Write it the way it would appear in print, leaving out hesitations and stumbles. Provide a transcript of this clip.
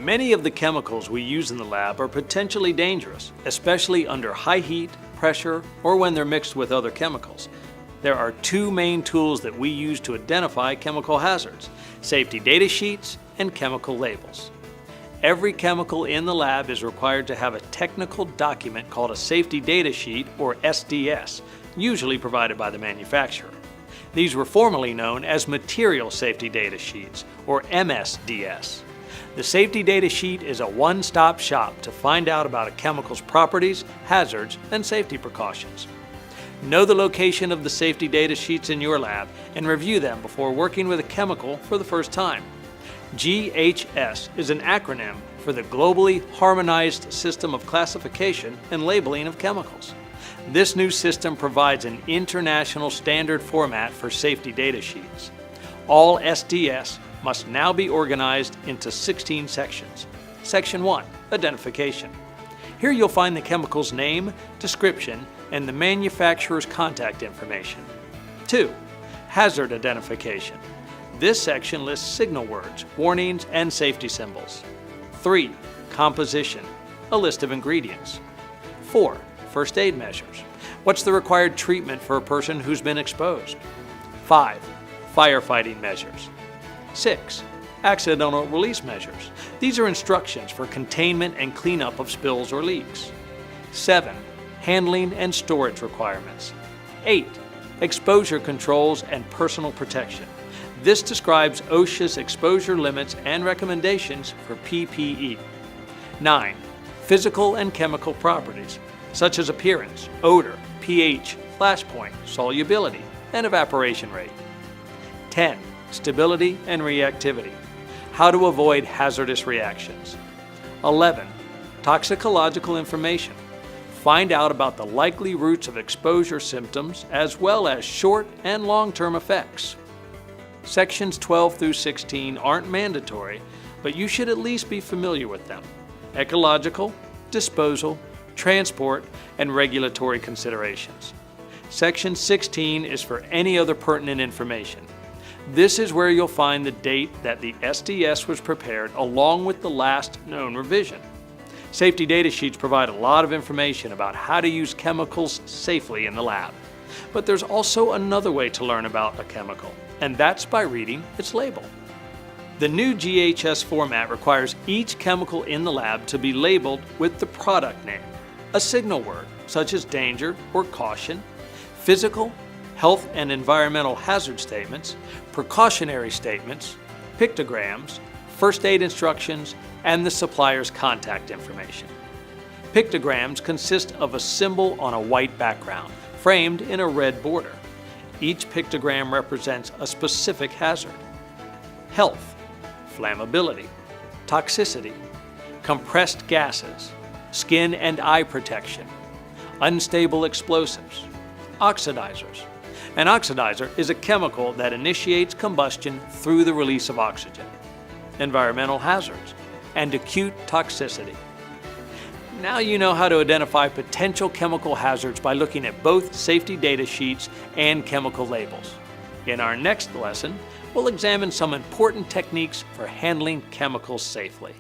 Many of the chemicals we use in the lab are potentially dangerous, especially under high heat, pressure, or when they're mixed with other chemicals. There are two main tools that we use to identify chemical hazards: safety data sheets and chemical labels. Every chemical in the lab is required to have a technical document called a safety data sheet, or SDS, usually provided by the manufacturer. These were formerly known as material safety data sheets, or MSDS. The safety data sheet is a one-stop shop to find out about a chemical's properties, hazards, and safety precautions. Know the location of the safety data sheets in your lab and review them before working with a chemical for the first time. GHS is an acronym for the Globally Harmonized System of Classification and Labeling of Chemicals. This new system provides an international standard format for safety data sheets. All SDS must now be organized into 16 sections. Section 1, Identification. Here you'll find the chemical's name, description, and the manufacturer's contact information. 2, Hazard Identification. This section lists signal words, warnings, and safety symbols. 3, Composition, a list of ingredients. 4, First aid measures. What's the required treatment for a person who's been exposed? 5, Firefighting measures. 6, Accidental release measures. These are instructions for containment and cleanup of spills or leaks. 7, Handling and storage requirements. 8, Exposure controls and personal protection. This describes OSHA's exposure limits and recommendations for PPE. 9, Physical and chemical properties, such as appearance, odor, pH, flash point, solubility, and evaporation rate. 10, Stability and reactivity. How to avoid hazardous reactions. 11, Toxicological information. Find out about the likely routes of exposure symptoms as well as short and long-term effects. Sections 12 through 16 aren't mandatory, but you should at least be familiar with them. Ecological, disposal, transport, and regulatory considerations. Section 16 is for any other pertinent information. This is where you'll find the date that the SDS was prepared along with the last known revision. Safety data sheets provide a lot of information about how to use chemicals safely in the lab. But there's also another way to learn about a chemical, and that's by reading its label. The new GHS format requires each chemical in the lab to be labeled with the product name, a signal word such as danger or caution, physical, health and environmental hazard statements, precautionary statements, pictograms, first aid instructions, and the supplier's contact information. Pictograms consist of a symbol on a white background, framed in a red border. Each pictogram represents a specific hazard. Health, flammability, toxicity, compressed gases, skin and eye protection, unstable explosives, oxidizers. An oxidizer is a chemical that initiates combustion through the release of oxygen. Environmental hazards and acute toxicity. Now you know how to identify potential chemical hazards by looking at both safety data sheets and chemical labels. In our next lesson, we'll examine some important techniques for handling chemicals safely.